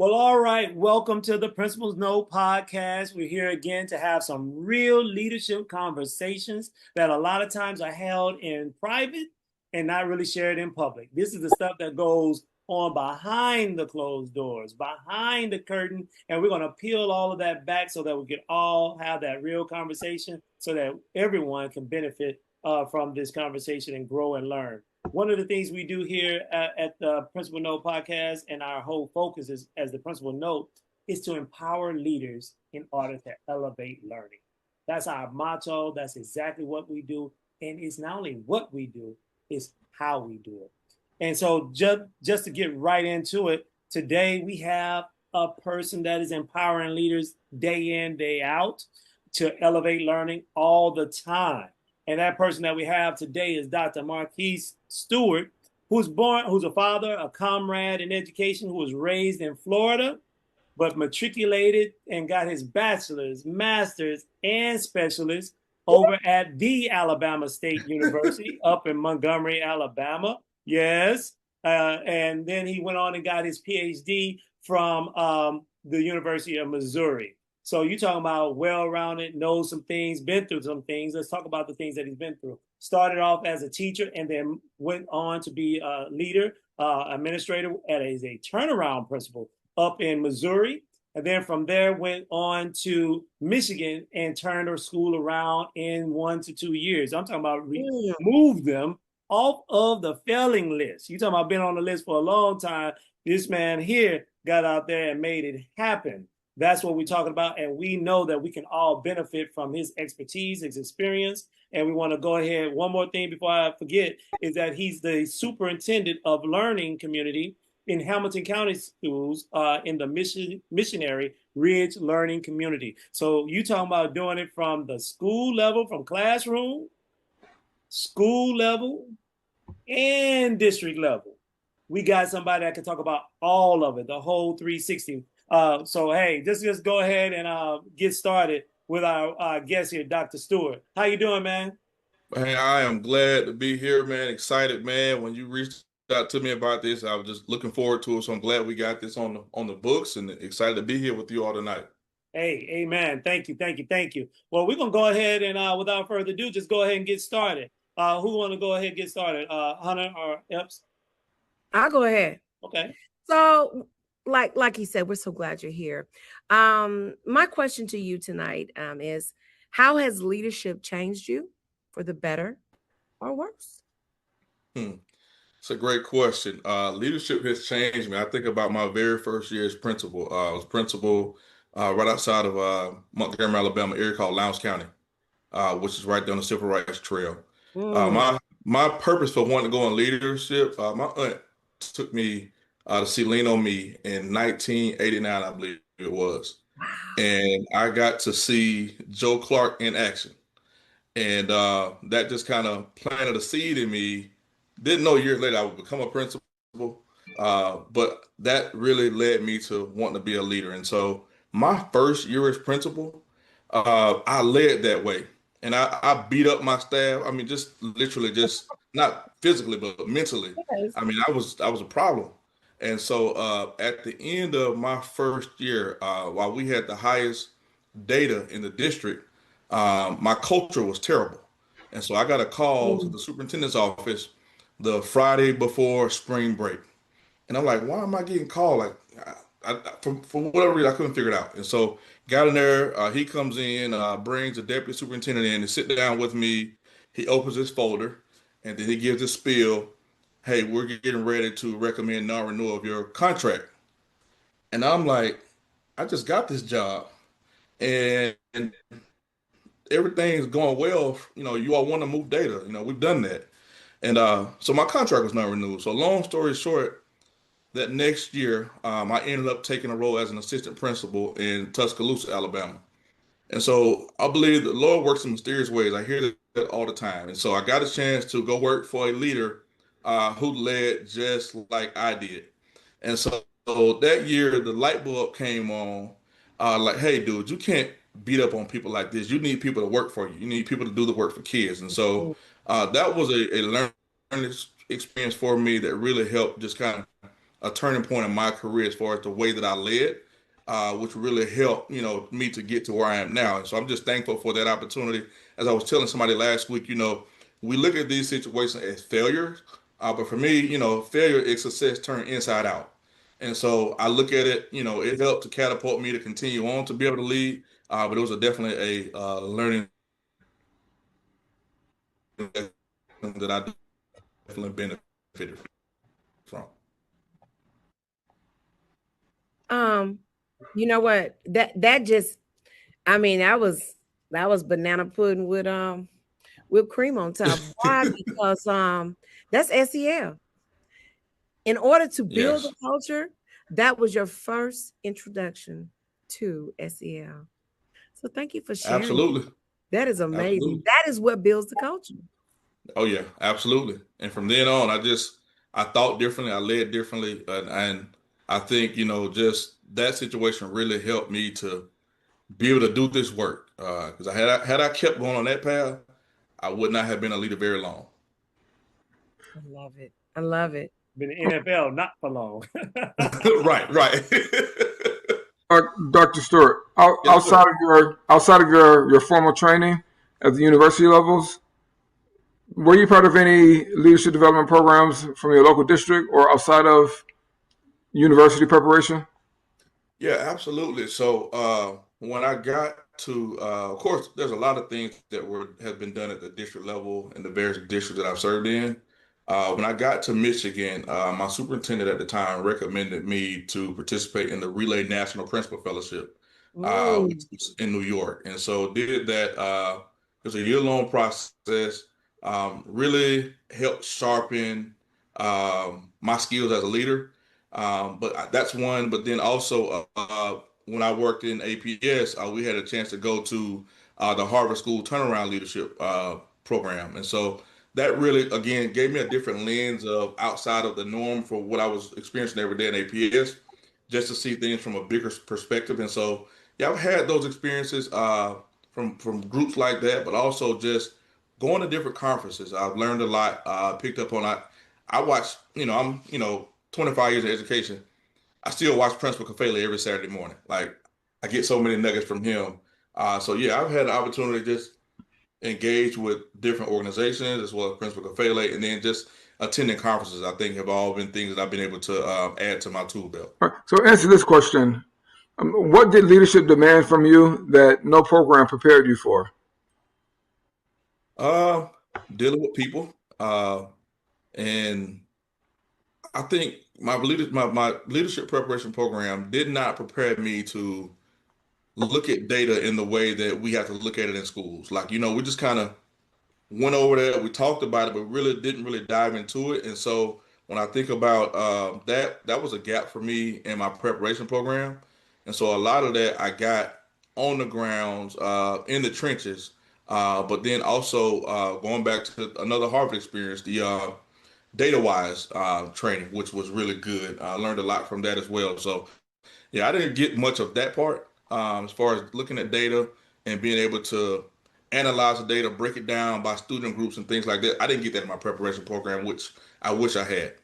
Well, all right. Welcome to the Principals Note podcast. We're here again to have some real leadership conversations that a lot of times are held in private and not really shared in public. This is the stuff that goes on behind the closed doors, behind the curtain, and we're going to peel all of that back so that we can all have that real conversation so that everyone can benefit from this conversation and grow and learn. One of the things we do here at the Principal Note podcast, and our whole focus is as the Principal Note, is to empower leaders in order to elevate learning. That's our motto. That's exactly what we do. And it's not only what we do, it's how we do it. And so just to get right into it, today we have a person that is empowering leaders day in, day out to elevate learning all the time. And that person that we have today is Dr. Marques Stewart, who's a father, a comrade in education, who was raised in Florida, but matriculated and got his bachelor's, master's, and specialist over at the Alabama State University up in Montgomery, Alabama. Yes. And then he went on and got his PhD from the University of Missouri. So you talking about well-rounded, knows some things, been through some things. Let's talk about the things that he's been through. Started off as a teacher and then went on to be a leader, administrator as a turnaround principal up in Missouri. And then from there went on to Michigan and turned her school around in 1 to 2 years. I'm talking about remove them off of the failing list. You talking about been on the list for a long time. This man here got out there and made it happen. That's what we're talking about. And we know that we can all benefit from his expertise, his experience. And we want to go ahead. One more thing before I forget is that he's the superintendent of learning community in Hamilton County schools in the missionary Ridge learning community. So you talking about doing it from the school level, from classroom, school level, and district level. We got somebody that can talk about all of it, the whole 360. So hey, just go ahead and get started with our guest here, Dr. Stewart. How you doing, man? Man, I am glad to be here, man. Excited, man. When you reached out to me about this, I was just looking forward to it. So I'm glad we got this on the books and excited to be here with you all tonight. Hey, amen. Thank you, thank you, thank you. Well, we're gonna go ahead and without further ado, just go ahead and get started. Who want to go ahead and get started? Hunter or Epps? I'll go ahead. Okay. So, like you said, we're so glad you're here. My question to you tonight is, how has leadership changed you for the better or worse? Hmm. It's a great question. Leadership has changed me. I think about my very first year as principal. I was principal right outside of Montgomery, Alabama, area called Lowndes County, which is right down the Civil Rights Trail. My purpose for wanting to go in leadership, my aunt took me to see Lean on Me in 1989, I believe it was. And I got to see Joe Clark in action. And that just kind of planted a seed in me. Didn't know years later I would become a principal, but that really led me to wanting to be a leader. And so my first year as principal, I led that way. And I beat up my staff. I mean, just literally, just not physically, but mentally. I mean, I was a problem. And so at the end of my first year, while we had the highest data in the district, my culture was terrible. And so I got a call to the superintendent's office the Friday before spring break. And I'm like, why am I getting called? Like, for whatever reason, I couldn't figure it out. And so got in there. He comes in, brings the deputy superintendent in to sit down with me. He opens his folder, and then he gives a spiel. Hey, we're getting ready to recommend non-renewal of your contract. And I'm like, I just got this job, and everything's going well. You all want to move data. We've done that. And so my contract was not renewed. So long story short, that next year, I ended up taking a role as an assistant principal in Tuscaloosa, Alabama. And so I believe the Lord works in mysterious ways. I hear that all the time. And so I got a chance to go work for a leader who led just like I did. And so that year, the light bulb came on like, hey, dude, you can't beat up on people like this. You need people to work for you. You need people to do the work for kids. And so that was a learning experience for me that really helped just kind of a turning point in my career as far as the way that I led, which really helped, me to get to where I am now. And so I'm just thankful for that opportunity. As I was telling somebody last week, we look at these situations as failures, but for me, failure is success turned inside out. And so I look at it, it helped to catapult me to continue on to be able to lead. But it was definitely a learning that I definitely benefited from. You know what? That just, I mean, that was banana pudding with whipped cream on top. Why? Because that's SEL. In order to build Yes, a culture, that was your first introduction to SEL. So thank you for sharing. absolutely. That is amazing. Absolutely. That is what builds the culture. Oh yeah, absolutely. And from then on, I thought differently, I led differently, and I think just that situation really helped me to be able to do this work. Because I kept going on that path, I would not have been a leader very long. I love it. I love it. Been in the NFL not for long. Right, right. Dr. Stewart, Yes, sir. outside of your formal training at the university levels, were you part of any leadership development programs from your local district or outside of university preparation? Yeah, absolutely. So when I got to, of course, there's a lot of things that have been done at the district level in the various districts that I've served in. When I got to Michigan, my superintendent at the time recommended me to participate in the Relay National Principal Fellowship, which Mm, was in New York, and so did that. It was a year-long process. Really helped sharpen my skills as a leader. But that's one. But then also, when I worked in APS, we had a chance to go to the Harvard School Turnaround Leadership program, and so that really, again, gave me a different lens of outside of the norm for what I was experiencing every day in APS, just to see things from a bigger perspective. And so, yeah, I've had those experiences from groups like that, but also just going to different conferences. I've learned a lot. Picked up on. I watch. I'm 25 years of education. I still watch Principal Kafele every Saturday morning. Like I get so many nuggets from him. So yeah, I've had the opportunity to just engage with different organizations as well as Principal Kafele, and then just attending conferences. I think have all been things that I've been able to add to my tool belt. All right, so answer this question. What did leadership demand from you that no program prepared you for? Uh, Dealing with people, and I think my leadership preparation program did not prepare me to look at data in the way that we have to look at it in schools. Like, we just kind of went over there, we talked about it, but really didn't really dive into it. And so when I think about that was a gap for me in my preparation program. And so a lot of that I got on the grounds, in the trenches, but then also going back to another Harvard experience, the data wise training, which was really good. I learned a lot from that as well. So yeah, I didn't get much of that part as far as looking at data and being able to analyze the data, break it down by student groups and things like that. I didn't get that in my preparation program, which I wish I had.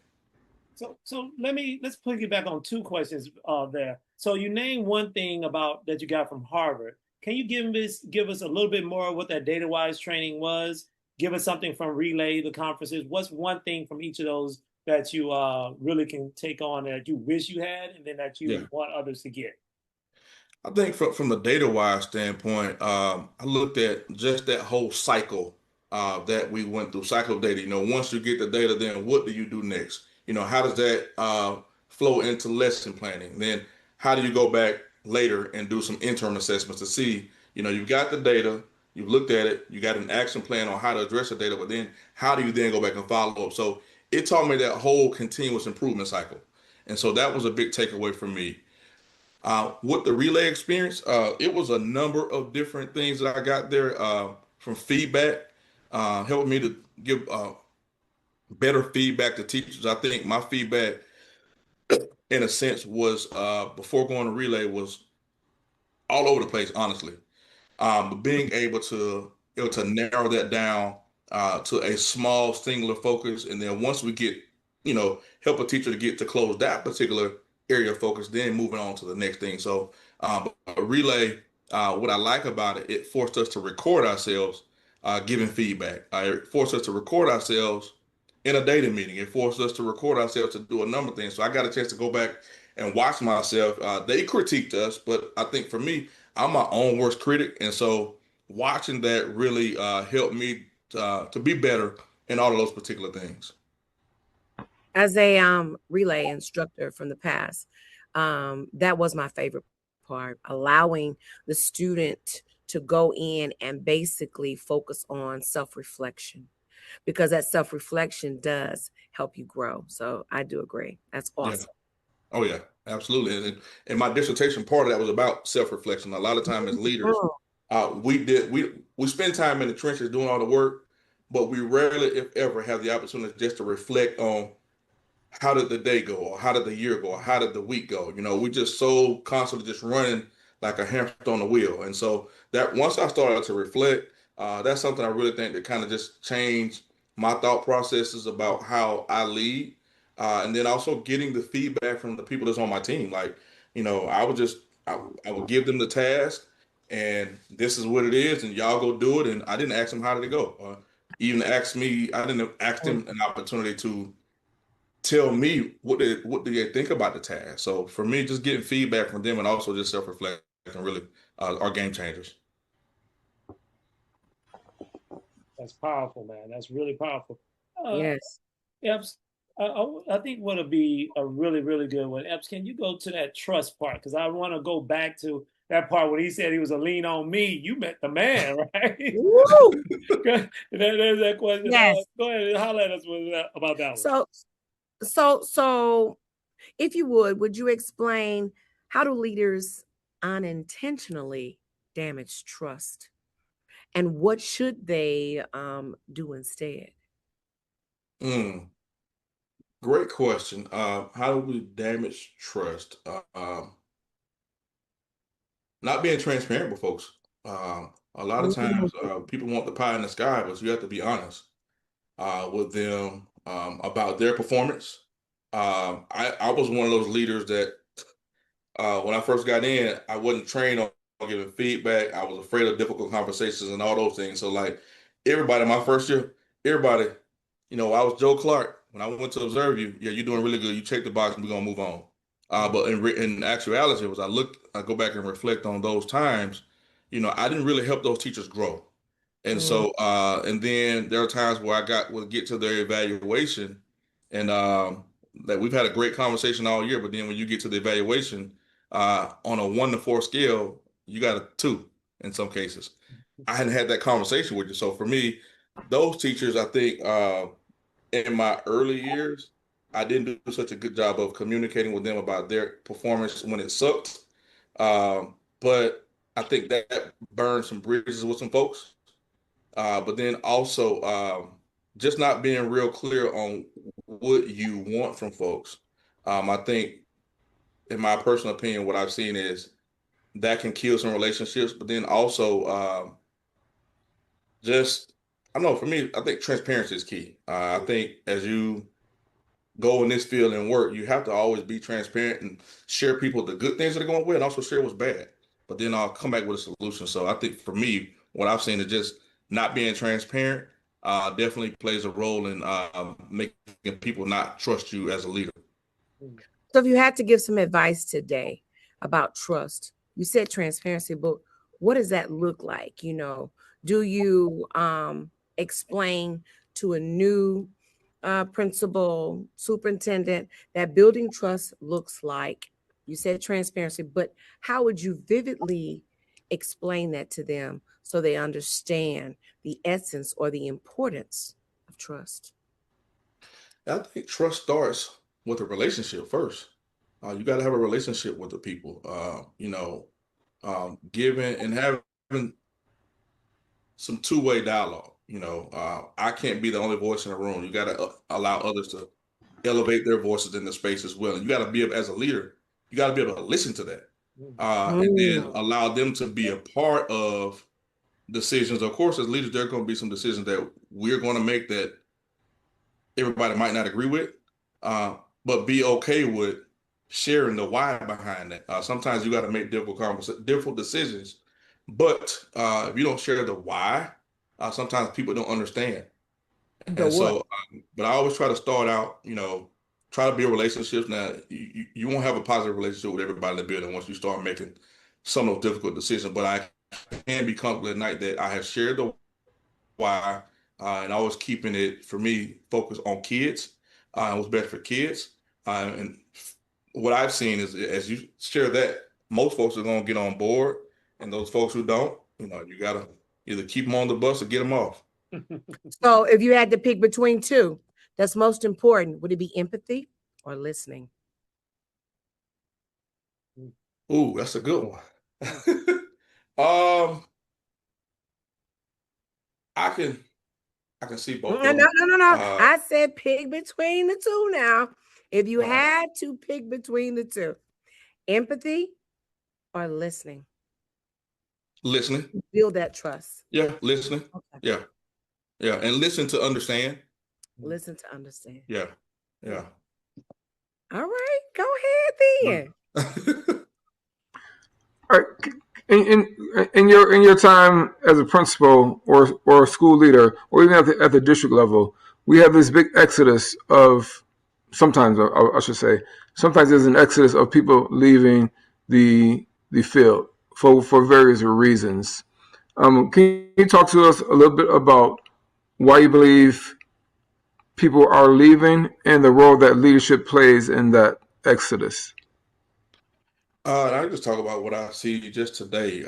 So let's put you back on two questions there. So you named one thing about that you got from Harvard. Can you give us a little bit more of what that data wise training was? Give us something from Relay, the conferences. What's one thing from each of those that you really can take on that you wish you had, and then that Yeah. you want others to get? I think from the data wise standpoint, I looked at just that whole cycle that we went through, cycle of data. Once you get the data, then what do you do next? How does that flow into lesson planning? Then how do you go back later and do some interim assessments to see, you've got the data, you've looked at it, you got an action plan on how to address the data, but then how do you then go back and follow up? So it taught me that whole continuous improvement cycle. And so that was a big takeaway for me. With the relay experience, it was a number of different things that I got there from feedback, helped me to give better feedback to teachers. I think my feedback, in a sense, was before going to relay was all over the place, honestly. But being able to narrow that down to a small singular focus, and then once we get help a teacher to get to close that particular area of focus, then moving on to the next thing. So a relay, what I like about it, it forced us to record ourselves giving feedback. It forced us to record ourselves in a data meeting. It forced us to record ourselves to do a number of things. So I got a chance to go back and watch myself. They critiqued us, but I think for me, I'm my own worst critic. And so watching that really helped me to be better in all of those particular things. As a relay instructor from the past, that was my favorite part, allowing the student to go in and basically focus on self-reflection, because that self-reflection does help you grow. So I do agree. That's awesome. Yeah. Oh yeah, absolutely. And my dissertation, part of that was about self-reflection. A lot of time as leaders, we spend time in the trenches doing all the work, but we rarely, if ever, have the opportunity just to reflect on how did the day go, or how did the year go, or how did the week go. We just so constantly just running like a hamster on the wheel. And so that once I started to reflect, that's something I really think that kind of just changed my thought processes about how I lead. And then also getting the feedback from the people that's on my team. Like, I would give them the task, and this is what it is, and y'all go do it. And I didn't ask them how did it go, or even ask me. I didn't ask them an opportunity to tell me what do they think about the task. So for me, just getting feedback from them and also just self-reflection really are game changers. That's powerful, man. That's really powerful. Yes. Epps, I think what would be a really, really good one. Epps, can you go to that trust part? Because I want to go back to that part when he said he was a lean on me. You met the man, right? Woo! There's that question. Yes. Go ahead and holler at us about that one. So if you would you explain how do leaders unintentionally damage trust, and what should they do instead? Great question. How do we damage trust? Not being transparent with folks. A lot of times people want the pie in the sky, but you have to be honest with them about their performance. I was one of those leaders that when I first got in, I wasn't trained on giving feedback. I was afraid of difficult conversations and all those things. So like everybody, my first year, everybody, I was Joe Clark. When I went to observe you, yeah, you're doing really good. You check the box and we're gonna move on. But in actuality, as I go back and reflect on those times, I didn't really help those teachers grow. And so, and then there are times where would get to their evaluation, and that we've had a great conversation all year. But then when you get to the evaluation, on a 1 to 4 scale, you got a 2 in some cases. I hadn't had that conversation with you. So for me, those teachers, I think, in my early years, I didn't do such a good job of communicating with them about their performance when it sucked. But I think that burned some bridges with some folks. But then also just not being real clear on what you want from folks. I think, in my personal opinion, what I've seen is that can kill some relationships. But then also just, I don't know, for me, I think transparency is key. I think as you go in this field and work, you have to always be transparent and share people the good things that are going well and also share what's bad. But then I'll come back with a solution. So I think for me, what I've seen is just not being transparent definitely plays a role in making people not trust you as a leader. So if you had to give some advice today about trust, you said transparency, but what does that look like? Do you explain to a new principal, superintendent, that building trust looks like? You said transparency, but how would you vividly explain that to them so they understand the essence or the importance of trust? I think trust starts with a relationship first. You got to have a relationship with the people, giving and having some two-way dialogue. I can't be the only voice in the room. You got to allow others to elevate their voices in the space as well. And you got to be able, as a leader, you got to be able to listen to that, and then allow them to be a part of decisions. Of course, as leaders, there are going to be some decisions that we're going to make that everybody might not agree with. but be okay with sharing the why behind that. Sometimes you got to make difficult decisions, but if you don't share the why, sometimes people don't understand. The And what? so, but I always try to start out, try to build relationships. Now, you won't have a positive relationship with everybody in the building once you start making some of those difficult decisions. But I can be comfortable at night that I have shared the why, and always keeping it for me focused on kids, and what's best for kids. And what I've seen is as you share that, most folks are going to get on board, and those folks who don't, you got to either keep them on the bus or get them off. So if you had to pick between two, that's most important. Would it be empathy or listening? Ooh, that's a good one. um, I can see both No, of no, them. no, no, no. I said pick between the two now. If you Right. had to pick between the two, empathy or listening? Listening. Build that trust. Yeah, listening. Okay. Yeah. Yeah. And listen to understand. Listen to understand. Yeah. Yeah. All right. Go ahead then. All right. In your time as a principal or a school leader, or even at the district level, we have this big exodus of sometimes I should say sometimes there's an exodus of people leaving the field for various reasons. Can you talk to us a little bit about why you believe people are leaving and the role that leadership plays in that exodus? And I just talk about what I see just today.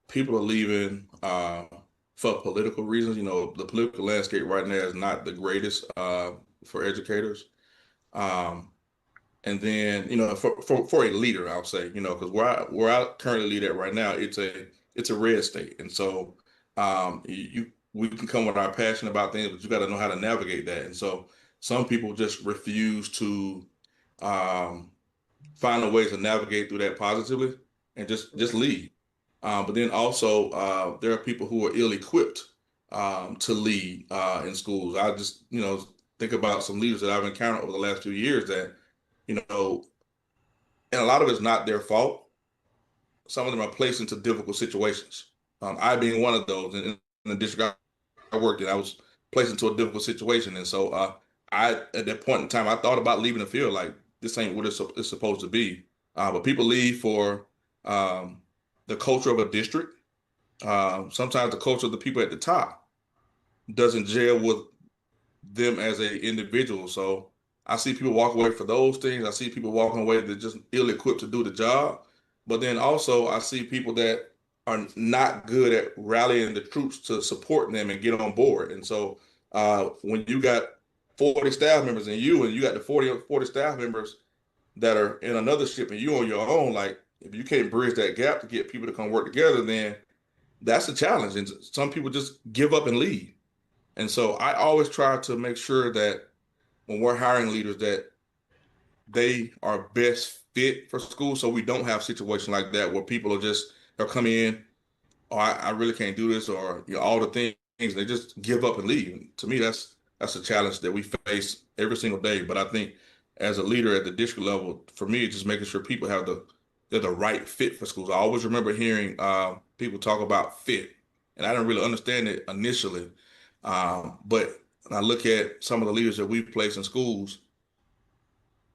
People are leaving for political reasons. The political landscape right now is not the greatest for educators. Um, and then, for a leader, I'll say, because where I currently lead at right now, it's a red state, and so we can come with our passion about things, but you got to know how to navigate that. And so some people just refuse to. Um, find a way to navigate through that positively and just lead. But then also there are people who are ill-equipped to lead in schools. I just think about some leaders that I've encountered over the last few years that and a lot of it's not their fault. Some of them are placed into difficult situations. I being one of those in the district I worked in, I was placed into a difficult situation, and so I at that point in time I thought about leaving the field. Like, this ain't what it's supposed to be. But people leave for um, the culture of a district. Sometimes the culture of the people at the top doesn't gel with them as an individual. So I see people walk away for those things. I see people walking away that just ill-equipped to do the job. But then also I see people that are not good at rallying the troops to support them and get on board. And so when you got 40 staff members and you got the 40 staff members that are in another ship and you on your own, like, if you can't bridge that gap to get people to come work together, then that's a challenge. And some people just give up and leave. And so I always try to make sure that when we're hiring leaders that they are best fit for school, so we don't have situations like that where people they'll come in, oh, I really can't do this, or all the things, they just give up and leave. And to me, that's a challenge that we face every single day. But I think as a leader at the district level, for me, it's just making sure people they're the right fit for schools. I always remember hearing people talk about fit, and I didn't really understand it initially. But when I look at some of the leaders that we've placed in schools,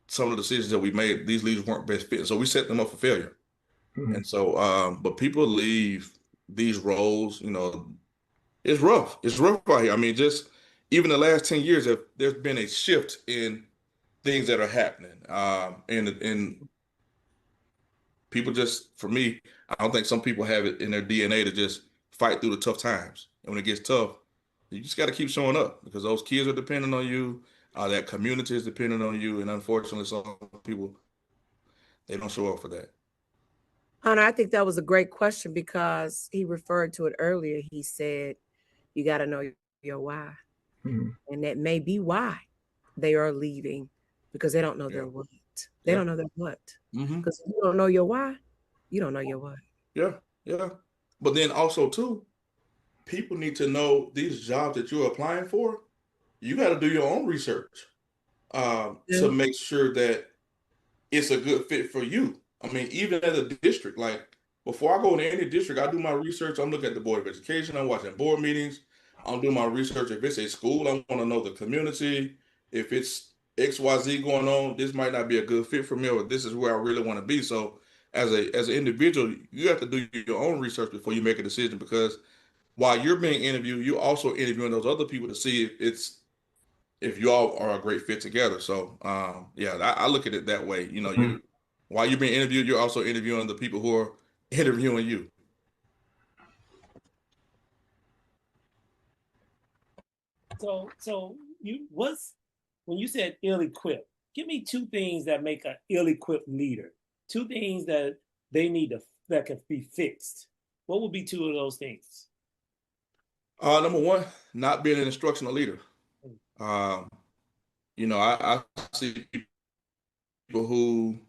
some of the decisions that we made, these leaders weren't best fit. So we set them up for failure. Mm-hmm. And so, but people leave these roles, it's rough. It's rough out here. I mean, just even the last 10 years, there's been a shift in things that are happening. And people just, for me, I don't think some people have it in their DNA to just fight through the tough times. And when it gets tough, you just got to keep showing up because those kids are depending on you. That community is dependent on you. And unfortunately, some people, they don't show up for that. Hunter, I think that was a great question because he referred to it earlier. He said, you got to know your why. Mm-hmm. And that may be why they are leaving, because they don't know their what. They don't know their what. Because if you don't know your why, you don't know your what. Yeah, yeah. But then also, too, people need to know these jobs that you're applying for, you got to do your own research. to make sure that it's a good fit for you. I mean, even as a district, like before I go into any district, I do my research. I'm looking at the Board of Education. I'm watching board meetings. I'm doing my research. If it's a school, I want to know the community. If it's XYZ going on, this might not be a good fit for me, or this is where I really want to be. So as an individual, you have to do your own research before you make a decision, because while you're being interviewed, you're also interviewing those other people to see if you all are a great fit together. So yeah, I look at it that way. You know, Mhm. while you're being interviewed, you're also interviewing the people who are interviewing you. So when you said ill-equipped, give me two things that make an ill-equipped leader. Two things that they need that can be fixed. What would be two of those things? Number one, not being an instructional leader. Um, I see people who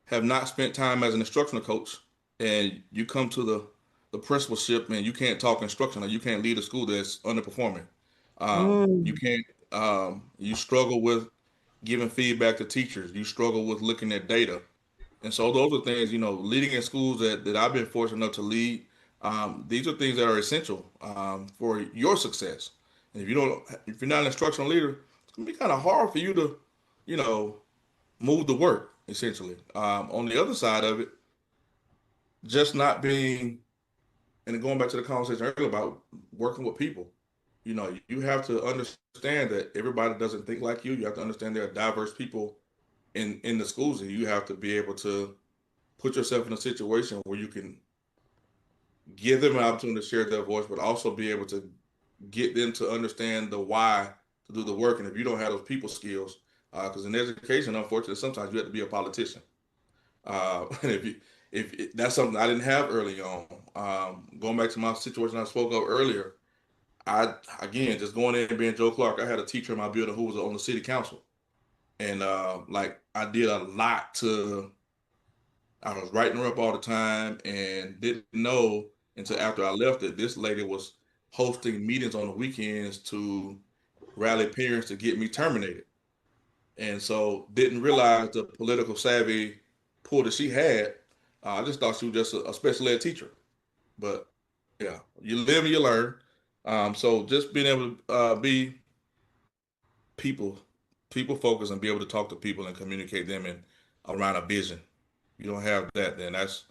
have not spent time as an instructional coach, and you come to the principalship and you can't talk instructional, you can't lead a school that's underperforming. You Mm. can't. You struggle with giving feedback to teachers. You struggle with looking at data. And so those are things, leading in schools that I've been fortunate enough to lead. These are things that are essential for your success. And if you're not an instructional leader, it's gonna be kind of hard for you to, you know, move the work essentially. On the other side of it, just not being, and going back to the conversation earlier about working with people, you have to understand that everybody doesn't think like you. You have to understand there are diverse people in the schools, and you have to be able to put yourself in a situation where you can give them an opportunity to share their voice, but also be able to get them to understand the why to do the work. And if you don't have those people skills, because in education, unfortunately, sometimes you have to be a politician. And if that's something I didn't have early on, going back to my situation I spoke of earlier, I again just going in and being Joe Clark. I had a teacher in my building who was on the city council, and like I did a lot to I was writing her up all the time and didn't know until after I left that this lady was hosting meetings on the weekends to rally parents to get me terminated. And so didn't realize the political savvy pull that she had. I just thought she was just a special ed teacher. But yeah, you live and you learn. So just being able to be people, people focused and be able to talk to people and communicate them and around a vision. You don't have that, then that's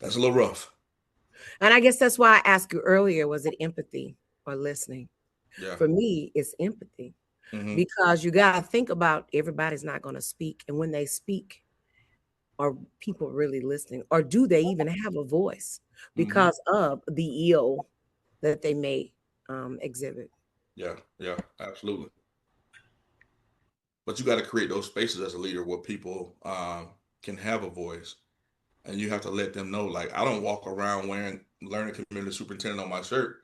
a little rough. And I guess that's why I asked you earlier, was it empathy or listening? Yeah. For me, it's empathy, Hmm. because you got to think about everybody's not going to speak. And when they speak, are people really listening? Or do they even have a voice Hmm. because of the ill that they may exhibit? Yeah. Yeah. Absolutely. But you got to create those spaces as a leader where people can have a voice, and you have to let them know. Like I don't walk around wearing learning community superintendent on my shirt.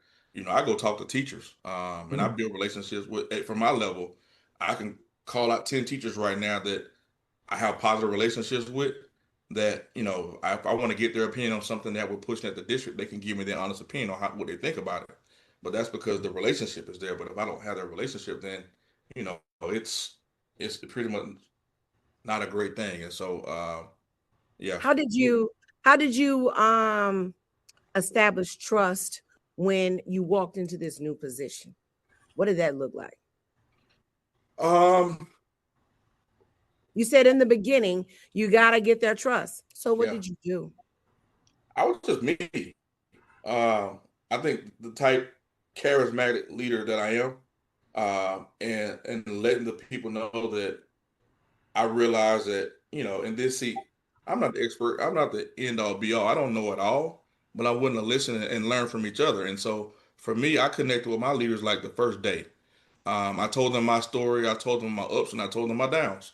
I go talk to teachers, and I Mhm. build relationships with. From my level, I can call out 10 teachers right now that I have positive relationships with. That if I want to get their opinion on something that we're pushing at the district, they can give me their honest opinion on what they think about it. But that's because the relationship is there. But if I don't have that relationship, then it's pretty much not a great thing. And so yeah. How did you establish trust when you walked into this new position? What did that look like? Um You said in the beginning, you got to get their trust. So what yeah, did you do? I was just me. I think the type charismatic leader that I am, and letting the people know that I realize that, in this seat, I'm not the expert. I'm not the end all be all. I don't know it all, but I'm willing to listen and learn from each other. And so for me, I connected with my leaders like the first day. I told them my story, I told them my ups, and I told them my downs.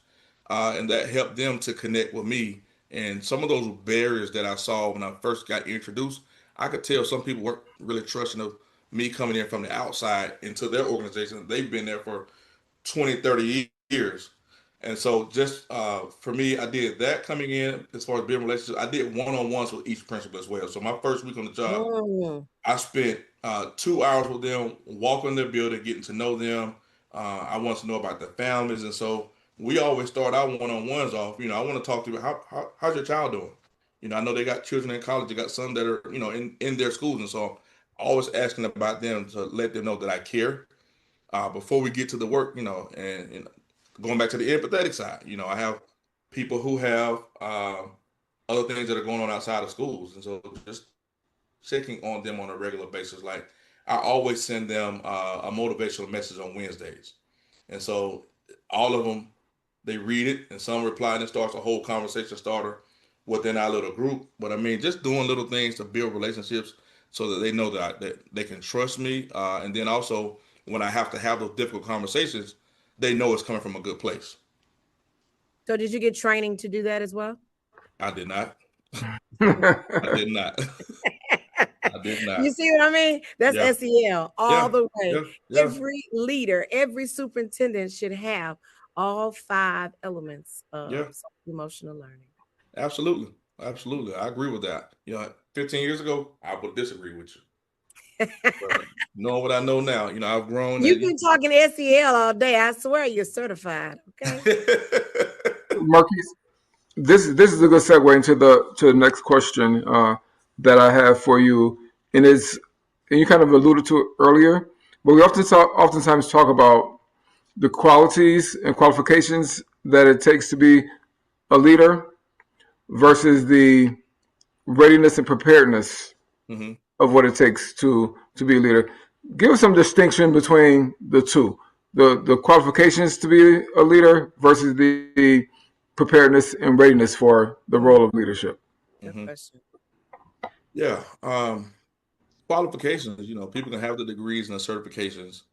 And that helped them to connect with me. And some of those barriers that I saw when I first got introduced, I could tell some people weren't really trusting of me coming in from the outside into their organization. They've been there for 20, 30 years. And so just for me, I did that coming in as far as building relationships. I did one-on-ones with each principal as well. So my first week on the job, Mm. I spent 2 hours with them, walking their building, getting to know them. I wanted to know about their families. And so we always start our one-on-ones off. I want to talk to you. How's your child doing? I know they got children in college. They got some that are, in their schools. And so always asking about them to let them know that I care before we get to the work, and going back to the empathetic side, I have people who have other things that are going on outside of schools. And so just checking on them on a regular basis. Like I always send them a motivational message on Wednesdays. And so all of them, they read it and some reply and it starts a whole conversation starter within our little group. But I mean, just doing little things to build relationships so that they know that they can trust me. And then also when I have to have those difficult conversations, they know it's coming from a good place. So did you get training to do that as well? I did not. I did not. I did not. You see what I mean? That's Yeah. SEL all the way. Yeah. Every leader, every superintendent should have all 5 elements of emotional learning. Absolutely. I agree with that. 15 years ago, I would disagree with you. But knowing what I know now, I've grown. You've been talking SEL all day. I swear you're certified. Okay. Marques, this is a good segue into the next question that I have for you, and you kind of alluded to it earlier, but we oftentimes talk about the qualities and qualifications that it takes to be a leader versus the readiness and preparedness of what it takes to be a leader. Give us some distinction between the two, the qualifications to be a leader versus the preparedness and readiness for the role of leadership. Good question. Yeah. Qualifications, people can have the degrees and the certifications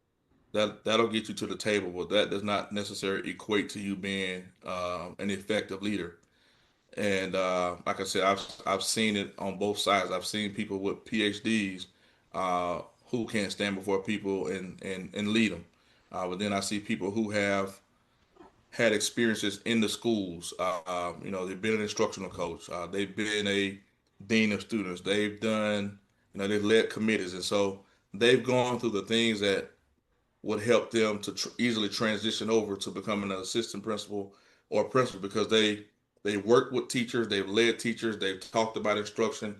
that'll get you to the table, but that does not necessarily equate to you being an effective leader. And like I said, I've seen it on both sides. I've seen people with PhDs who can't stand before people and lead them. But then I see people who have had experiences in the schools. They've been an instructional coach. They've been a dean of students. They've done, they've led committees. And so they've gone through the things that would help them to easily transition over to becoming an assistant principal or principal because they work with teachers, they've led teachers, they've talked about instruction,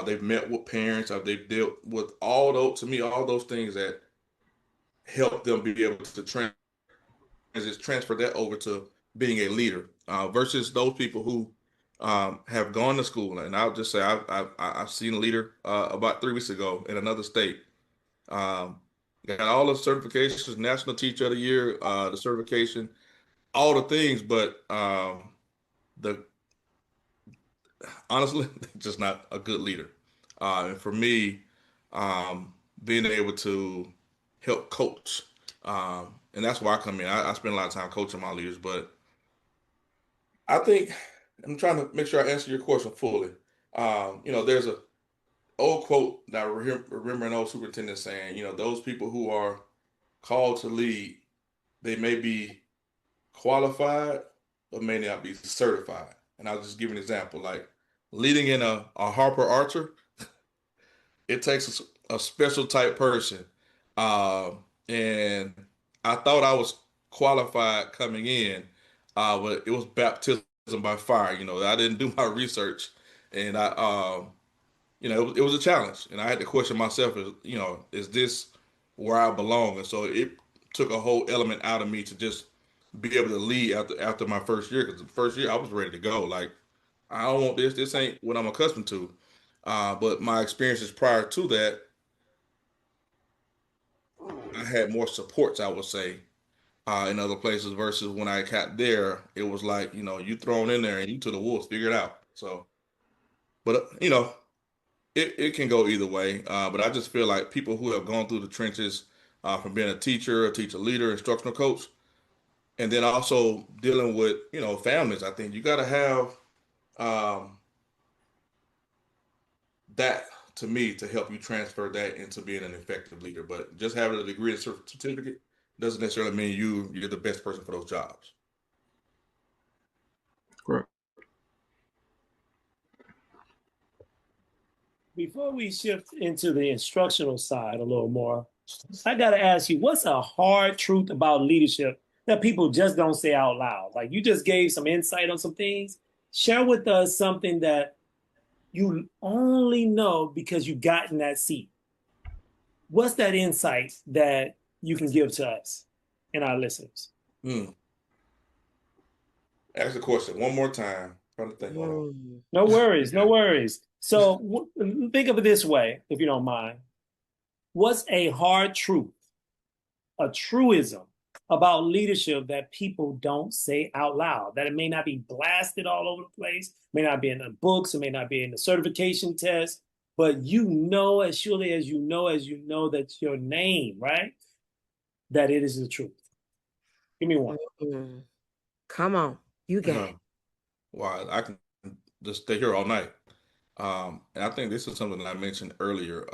they've met with parents, they've dealt with all those things that help them be able to transfer that over to being a leader versus those people who have gone to school. And I'll just say I've seen a leader about 3 weeks ago in another state. Got all the certifications, National Teacher of the Year, the certification, all the things, but honestly, just not a good leader. And for me, being able to help coach, and that's why I come in. I spend a lot of time coaching my leaders, but I think I'm trying to make sure I answer your question fully. There's a old quote that I remember an old superintendent saying, those people who are called to lead, they may be qualified, but may not be certified. And I'll just give an example, like leading in a Harper Archer, it takes a special type person. And I thought I was qualified coming in, but it was baptism by fire. I didn't do my research, and it was a challenge, and I had to question myself: is this where I belong? And so it took a whole element out of me to just be able to lead after my first year. Because the first year I was ready to go. Like, I don't want this. This ain't what I'm accustomed to. But my experiences prior to that, I had more supports, I would say, in other places versus when I got there, it was like, you thrown in there and you to the wolves, figure it out. So, but it can go either way. But I just feel like people who have gone through the trenches from being a teacher leader, instructional coach, and then also dealing with, families, I think you got to have that to me to help you transfer that into being an effective leader. But just having a degree and certificate doesn't necessarily mean you're the best person for those jobs. Correct. Before we shift into the instructional side a little more, I got to ask you, what's a hard truth about leadership that people just don't say out loud? Like you just gave some insight on some things. Share with us something that you only know because you got in that seat. What's that insight that you can give to us and our listeners? Ask the question one more time. Trying to think. No worries, no worries. So think of it this way, if you don't mind. What's a hard truth, a truism about leadership that people don't say out loud, that it may not be blasted all over the place, may not be in the books, it may not be in the certification test, but you know as surely as you know that's your name, right? That it is the truth. Give me one. Come on, you got it. Well, I can just stay here all night. And I think this is something that I mentioned earlier.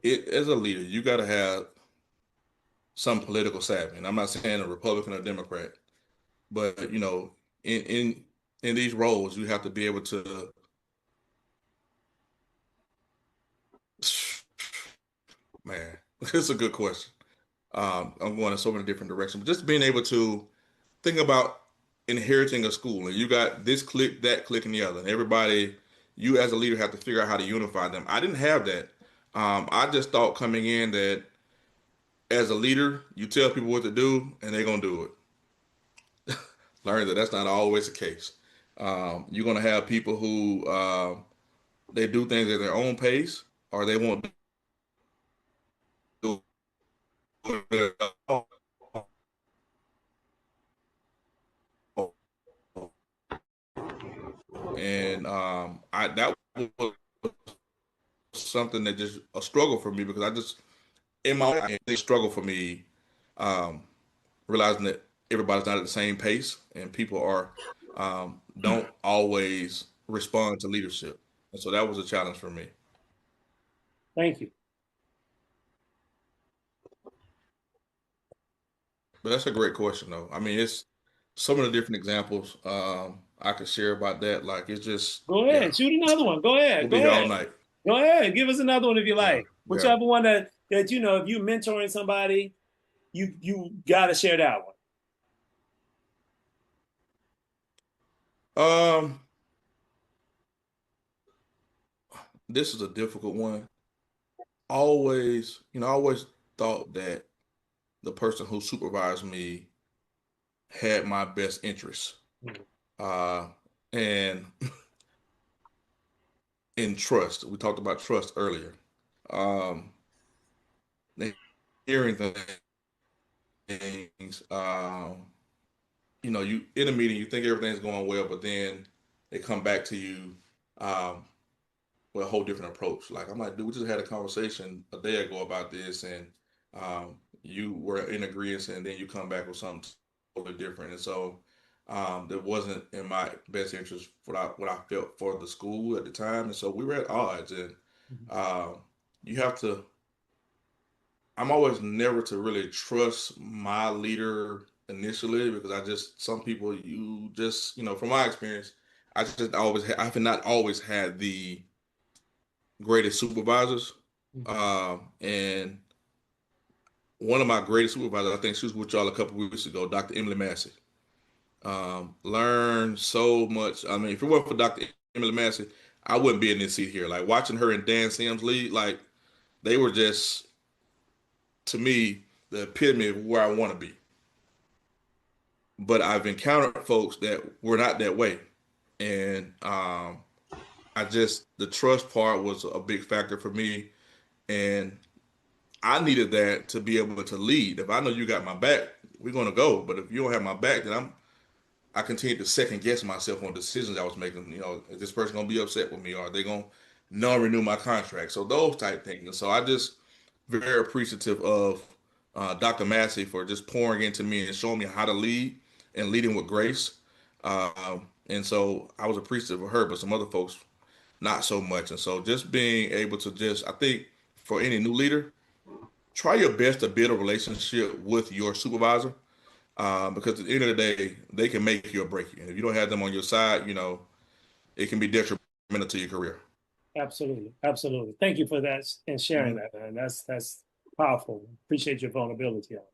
As a leader, you got to have some political savvy. And I'm not saying a Republican or Democrat, but you know, in these roles, you have to be able to. Man, it's a good question. I'm going in so many different directions, but just being able to think about inheriting a school, and you got this clique, that clique, and the other, and everybody. You as a leader have to figure out how to unify them. I didn't have that. I just thought coming in that as a leader, you tell people what to do, and they're gonna do it. Learn that that's not always the case. You're gonna have people who they do things at their own pace, or they won't do it at all. And I that was something that just a struggle for me because I just in my life, they struggle for me um, realizing that everybody's not at the same pace and people are don't always respond to leadership, and so that was a challenge for me. Thank you. But that's a great question, though. I mean, it's some of the different examples I could share about that. Like, it's just, Go yeah, ahead, shoot another one. Go ahead, we'll go be here all ahead. night. Go ahead, give us another one if you Yeah, like. yeah. Whichever one that you know, if you're mentoring somebody, you gotta share that one. Um, this is a difficult one. Always, you know, I always thought that the person who supervised me had my best interests. Uh, and in trust, we talked about trust earlier. Um, hearing things, you know, you in a meeting, you think everything's going well, but then they come back to you um, with a whole different approach. Like I'm like, dude, we just had a conversation a day ago about this, and you were in agreement, and then you come back with something totally different. And so that wasn't in my best interest for what I felt for the school at the time. And so we were at odds, and uh, you have to. I'm always never to really trust my leader initially because I just some people you just you know from my experience I just I've not always had the greatest supervisors. And one of my greatest supervisors, I think she was with y'all a couple of weeks ago, Dr. Emily Massey. Learned so much. I mean, if it weren't for Dr. Emily Massey, I wouldn't be in this seat here. Like watching her and Dan Sims lead, like they were just to me the epitome of where I want to be. But I've encountered folks that were not that way, and I just the trust part was a big factor for me, and I needed that to be able to lead. If I know you got my back, we're gonna go. But if you don't have my back, then I continued to second guess myself on decisions I was making. You know, is this person gonna be upset with me, or are they gonna non renew my contract? So those type things. And so I just very appreciative of Dr. Massey for just pouring into me and showing me how to lead and leading with grace. And so I was appreciative of her, but some other folks not so much. And so just being able to just, I think for any new leader, try your best to build a relationship with your supervisor because at the end of the day, they can make you or break you. And if you don't have them on your side, you know, it can be detrimental to your career. Absolutely, absolutely. Thank you for that and sharing that, man. That's powerful. Appreciate your vulnerability on it.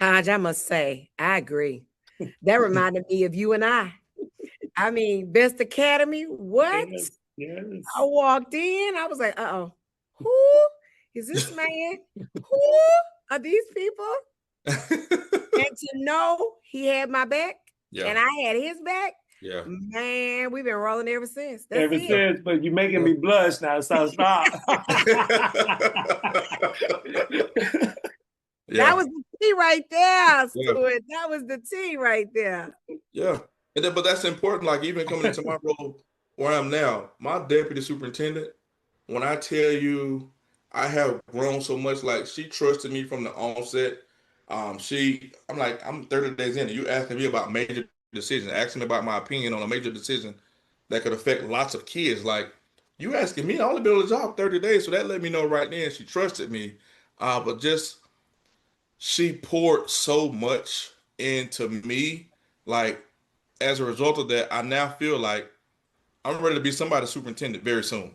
Hodge, I must say, I agree. That reminded me of you and I. I mean, Best Academy, what? Yes, yes. I walked in, I was like, uh-oh, who is this man? Who are these people? And to know he had my back and I had his back, Yeah. man, we've been rolling ever since. That's Ever it. since, but you're making me blush now, so stop. That was the T right there, Yeah. Stewart. That was the T right there. Yeah. And then, but that's important. Like even coming into my role where I am now, my deputy superintendent, when I tell you I have grown so much, like she trusted me from the onset. I'm like, I'm 30 days in, and you asking me about major decisions, asking me about my opinion on a major decision that could affect lots of kids. Like, you asking me, I only been on the job 30 days, so that let me know right then she trusted me. But just she poured so much into me. Like, as a result of that, I now feel like I'm ready to be somebody's superintendent very soon,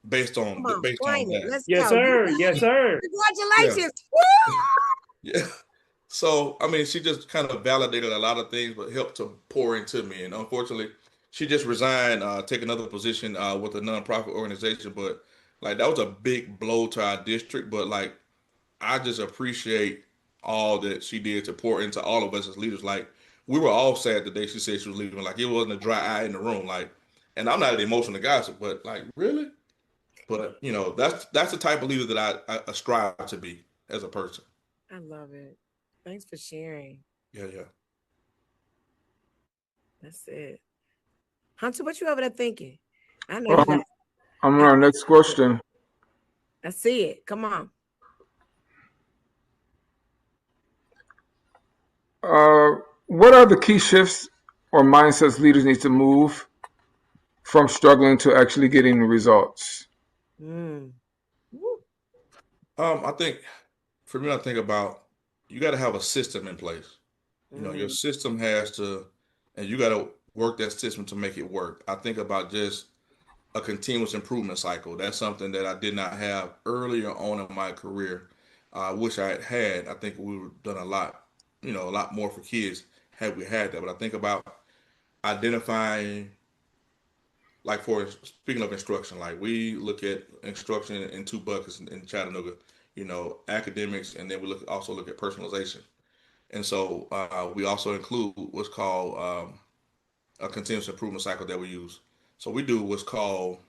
based on Come on, claim it. that. Let's Yes, go. sir. Yes, sir. Yeah. Congratulations. Woo! Yeah. So, I mean, she just kind of validated a lot of things, but helped to pour into me. And unfortunately, she just resigned, take another position with a nonprofit organization. But like that was a big blow to our district. But like, I just appreciate all that she did to pour into all of us as leaders. Like, we were all sad the day she said she was leaving. Like, it wasn't a dry eye in the room. Like, and I'm not an emotional gossip, but like, really? But you know, that's the type of leader that I strive to be as a person. I love it. Thanks for sharing. Yeah, yeah. That's it. Hunter, what you over there thinking? I know you got. I'm on our next question. I see it. Come on. What are the key shifts or mindsets leaders need to move from struggling to actually getting the results? I think for me, I think about you got to have a system in place. You know, your system has to, and you got to work that system to make it work. I think about just a continuous improvement cycle. That's something that I did not have earlier on in my career. I wish I had had. I think we would have done a lot, you know, a lot more for kids had we had that. But I think about identifying, like for speaking of instruction, like we look at instruction in two buckets in Chattanooga, you know, academics, and then we also look at personalization. And so we also include what's called a continuous improvement cycle that we use. So we do what's called,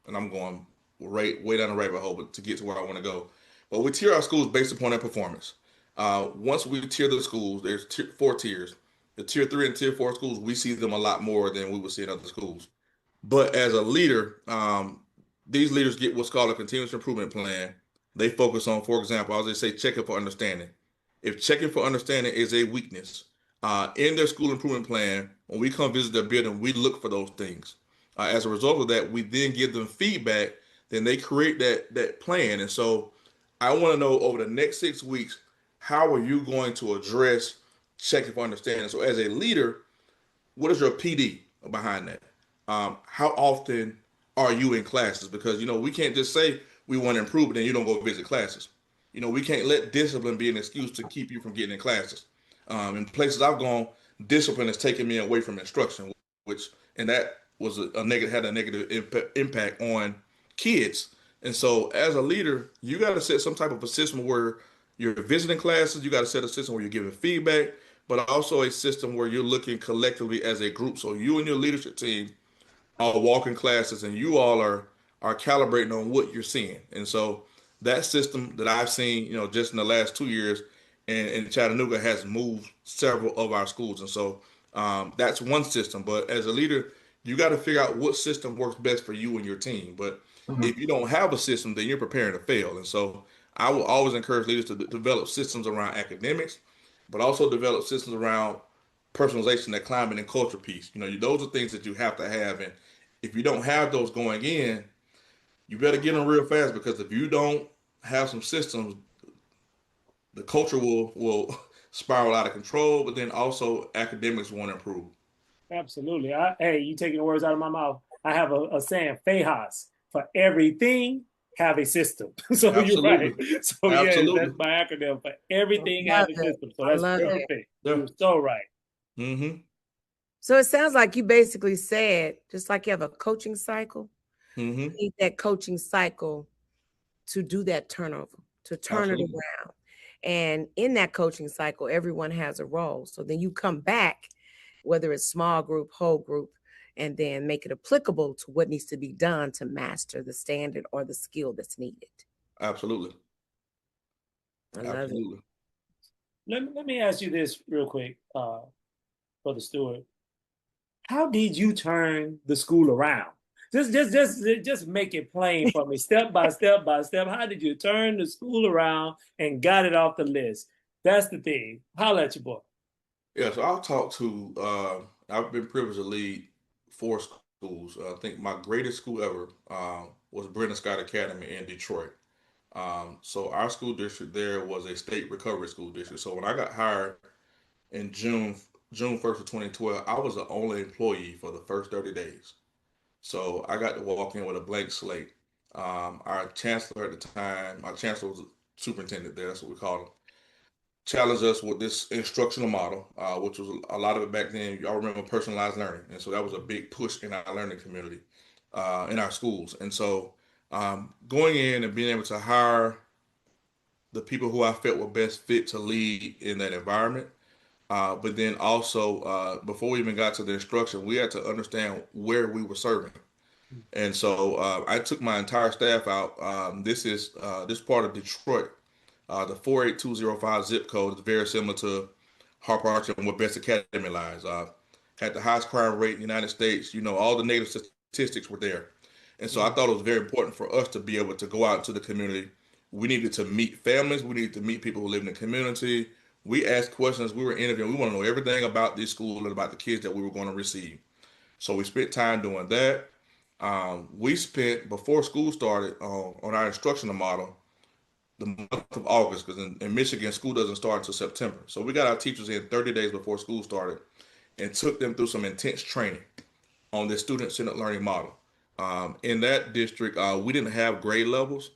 and I'm going way down the rabbit hole, but to get to where I want to go. But we tier our schools based upon their performance. Once we tier the schools, there's four tiers. The tier three and tier four schools, we see them a lot more than we would see in other schools. But as a leader, these leaders get what's called a continuous improvement plan. They focus on, for example, I was just say checking for understanding. If checking for understanding is a weakness in their school improvement plan, when we come visit their building, we look for those things. As a result of that, we then give them feedback. Then they create that plan. And so, I want to know over the next 6 weeks, how are you going to address checking for understanding? So, as a leader, what is your PD behind that? How often are you in classes? Because you know we can't just say we want to improve, but then you don't go visit classes. You know we can't let discipline be an excuse to keep you from getting in classes. In places I've gone, discipline has taken me away from instruction, which and that was a negative had a negative impact on kids. And so, as a leader, you got to set some type of a system where you're visiting classes. You got to set a system where you're giving feedback, but also a system where you're looking collectively as a group. So you and your leadership team are walking classes, and you all are calibrating on what you're seeing. And so that system that I've seen, you know, just in the last 2 years in Chattanooga has moved several of our schools. And so that's one system. But as a leader, you got to figure out what system works best for you and your team. But if you don't have a system, then you're preparing to fail. And so I will always encourage leaders to develop systems around academics, but also develop systems around personalization, that climate and culture piece. You know, those are things that you have to have. And if you don't have those going in, you better get them real fast, because if you don't have some systems, the culture will spiral out of control, but then also academics won't improve. Absolutely. Hey, you taking the words out of my mouth. I have a saying, Fejas, for everything, have a system. So you're right. Absolutely. So yes, that's Absolutely. my acronym for everything Love have a it. system. So I that's love it. perfect. Yeah. You're so right. Mm-hmm. So it sounds like you basically said, just like you have a coaching cycle, Mm-hmm. you need that coaching cycle to do that turnover, to turn it Absolutely. around. And in that coaching cycle, everyone has a role. So then you come back, whether it's small group, whole group, and then make it applicable to what needs to be done to master the standard or the skill that's needed. Absolutely. I love it. Absolutely. Let me ask you this real quick, Brother Stewart. How did you turn the school around? Just make it plain for me, step by step by step. How did you turn the school around and got it off the list? That's the thing. Holla at your boy. Yeah, so I'll talk to, I've been privileged to lead 4 schools. I think my greatest school ever was Brennan Scott Academy in Detroit. So our school district there was a state recovery school district. So when I got hired in June 1st of 2012, I was the only employee for the first 30 days. So I got to walk in with a blank slate. Our chancellor at the time, our chancellor was a superintendent there, that's what we called him, challenged us with this instructional model, which was a lot of it back then. Y'all remember personalized learning, and so that was a big push in our learning community, in our schools. And so, going in and being able to hire the people who I felt were best fit to lead in that environment, but then also, before we even got to the instruction, we had to understand where we were serving. And so I took my entire staff out. This part of Detroit. The 48205 zip code is very similar to Harper Archer and where Best Academy lies. Had the highest crime rate in the United States. You know, all the native statistics were there. And so I thought it was very important for us to be able to go out to the community. We needed to meet families. We needed to meet people who live in the community. We asked questions. We were interviewing. We want to know everything about this school and about the kids that we were going to receive. So we spent time doing that. We spent, before school started, on our instructional model, the month of August, because in Michigan, school doesn't start until September. So we got our teachers in 30 days before school started and took them through some intense training on this student-centered learning model. In that district, we didn't have grade levels.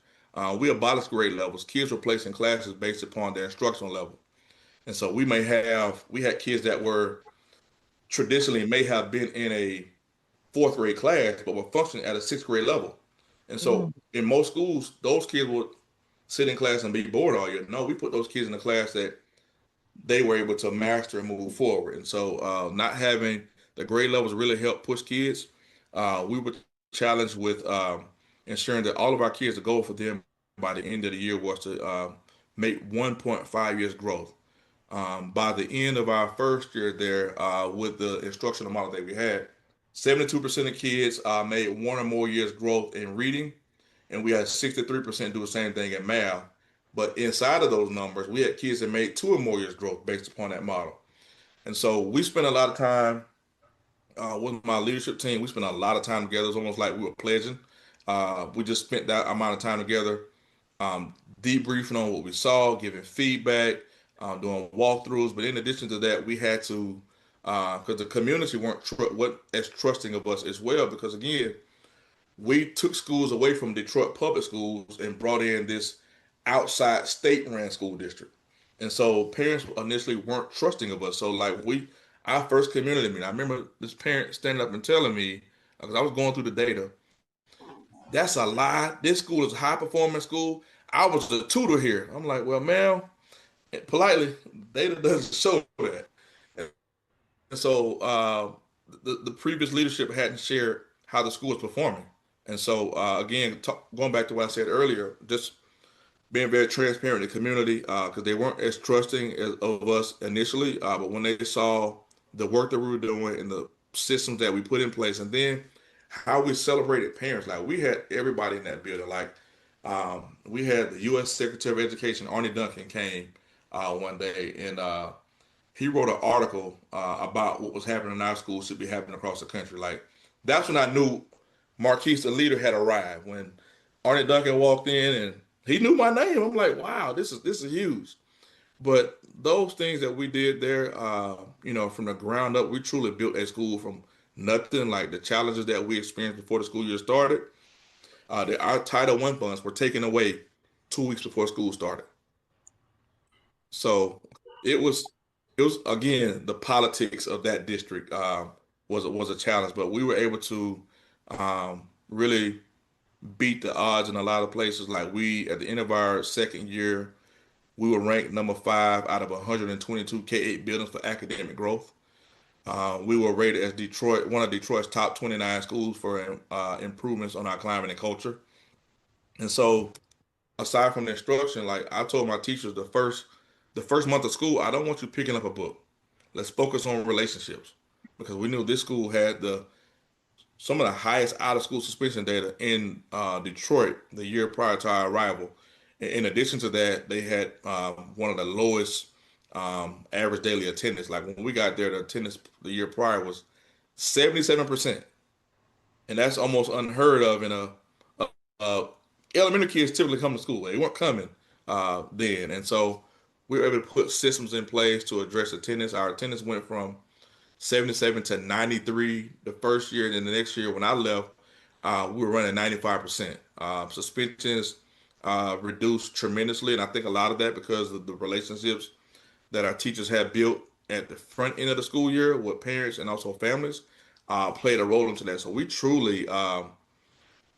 We abolished grade levels. Kids were placed in classes based upon their instructional level. And so we had kids that were traditionally may have been in a fourth grade class, but were functioning at a sixth grade level. And so in most schools, those kids would sit in class and be bored all year. No, we put those kids in a class that they were able to master and move forward. And so, not having the grade levels really helped push kids. We were challenged with ensuring that all of our kids, the goal for them by the end of the year was to make 1.5 years growth. By the end of our first year there, with the instructional model that we had, 72% of kids made 1 or more years growth in reading, and we had 63% do the same thing in math. But inside of those numbers, we had kids that made 2 or more years growth based upon that model. And so we spent a lot of time with my leadership team. We spent a lot of time together. It's almost like we were pledging. We just spent that amount of time together, debriefing on what we saw, giving feedback, doing walkthroughs. But in addition to that, we had to, because the community weren't as trusting of us as well. Because again, we took schools away from Detroit public schools and brought in this outside state-ran school district. And so parents initially weren't trusting of us. So like our first community meeting, I remember this parent standing up and telling me, because I was going through the data, that's a lie. This school is a high performing school. I was the tutor here. I'm like, well, ma'am, politely, data doesn't show that. And so the previous leadership hadn't shared how the school was performing. And so again, going back to what I said earlier, just being very transparent in the community, because they weren't as trusting of us initially, but when they saw the work that we were doing and the systems that we put in place, and then how we celebrated parents, like we had everybody in that building. Like we had the U.S. Secretary of Education, Arnie Duncan, came one day, and he wrote an article about what was happening in our schools should be happening across the country. Like that's when I knew Marques, the leader, had arrived. When Arnie Duncan walked in and he knew my name, I'm like, wow, this is huge. But those things that we did there, from the ground up, we truly built a school from nothing. Like the challenges that we experienced before the school year started, our Title I funds were taken away 2 weeks before school started. So it was again the politics of that district was a challenge, but we were able to really beat the odds in a lot of places. Like we at the end of our second year, we were ranked number 5 out of 122 K-8 buildings for academic growth. We were rated as one of Detroit's top 29 schools for improvements on our climate and culture. And so, aside from the instruction, like I told my teachers, the first month of school, I don't want you picking up a book. Let's focus on relationships because we knew this school had some of the highest out of school suspension data in Detroit the year prior to our arrival. In addition to that, they had one of the lowest average daily attendance. Like when we got there, the attendance the year prior was 77%, and that's almost unheard of in a elementary kids typically come to school. They weren't coming then, and so we were able to put systems in place to address attendance. Our attendance went from 77 to 93 the first year, and then the next year when I left, we were running 95%. Suspensions reduced tremendously, and I think a lot of that because of the relationships that our teachers had built at the front end of the school year with parents and also families played a role into that. So we truly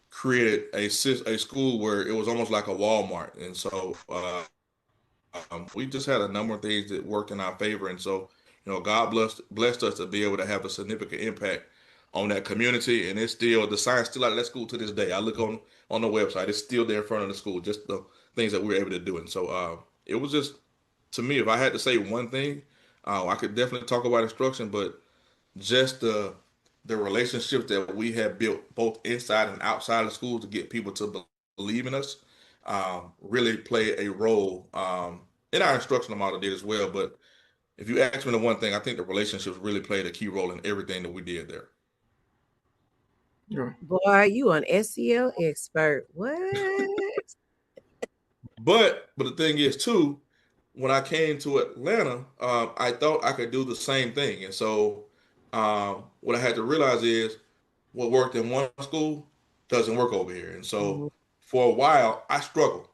created a school where it was almost like a Walmart, and so we just had a number of things that worked in our favor, and so God blessed us to be able to have a significant impact on that community, and it's still the sign's still out of that school to this day. I look on the website; it's still there in front of the school, just the things that we were able to do, and so it was just to me, if I had to say one thing, I could definitely talk about instruction, but just the relationships that we have built both inside and outside of school to get people to believe in us really play a role in our instructional model did as well. But if you ask me the one thing, I think the relationships really played a key role in everything that we did there. Yeah. Boy, you an SEL expert. What? But the thing is too, when I came to Atlanta, I thought I could do the same thing, and so what I had to realize is what worked in one school doesn't work over here. And so Mhm. for a while, I struggled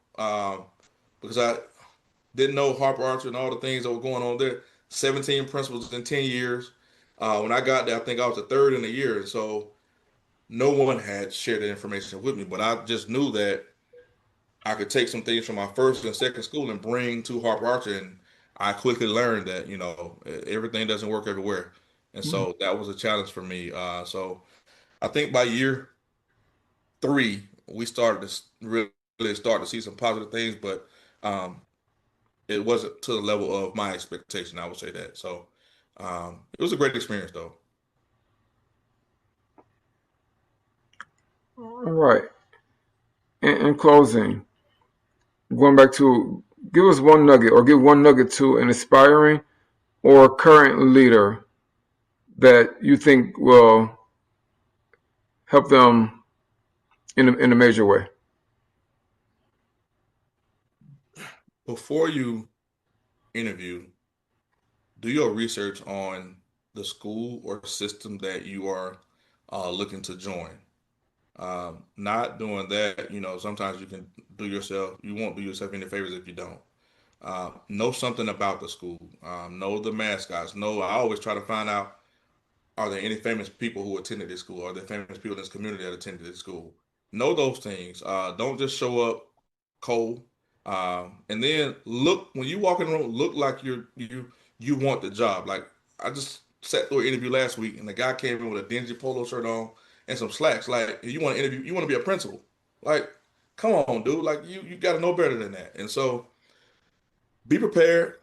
because I didn't know Harper Archer and all the things that were going on there. 17 principals in 10 years. When I got there, I think I was the third in the year. And so no one had shared that information with me, but I just knew that I could take some things from my first and second school and bring to Harper Archer. And I quickly learned that, everything doesn't work everywhere. And so that was a challenge for me. So I think by year 3, we started to really start to see some positive things, but um, it wasn't to the level of my expectation. I would say that. So it was a great experience, though. All right. In closing, going back to give us one nugget or give one nugget to an aspiring or current leader that you think will help them in a major way. Before you interview, do your research on the school or system that you are looking to join. Not doing that, sometimes you won't do yourself any favors if you don't. Know something about the school. Know the mascots. I always try to find out, are there any famous people who attended this school? Are there famous people in this community that attended this school? Know those things. Don't just show up cold. And then look when you walk in the room, look like you want the job. Like I just sat through an interview last week, and the guy came in with a dingy polo shirt on and some slacks. Like you want to interview, you want to be a principal. Like, come on, dude. Like you got to know better than that. And so be prepared.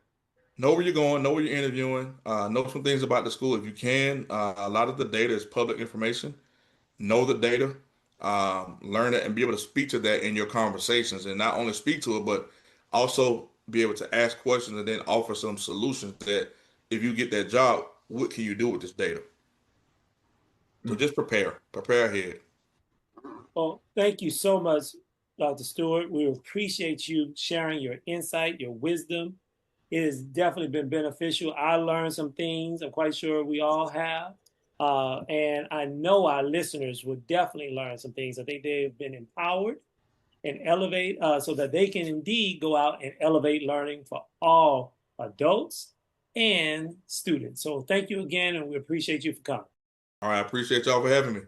Know where you're going, know where you're interviewing, know some things about the school if you can. A lot of the data is public information. Know the data, learn it, and be able to speak to that in your conversations, and not only speak to it, but also be able to ask questions and then offer some solutions that if you get that job, what can you do with this data? So just prepare ahead. Well, thank you so much, Dr. Stewart. We appreciate you sharing your insight, your wisdom. It has definitely been beneficial. I learned some things. I'm quite sure we all have. And I know our listeners will definitely learn some things. I think they've been empowered and elevate so that they can indeed go out and elevate learning for all adults and students. So thank you again, and we appreciate you for coming. All right, I appreciate y'all for having me.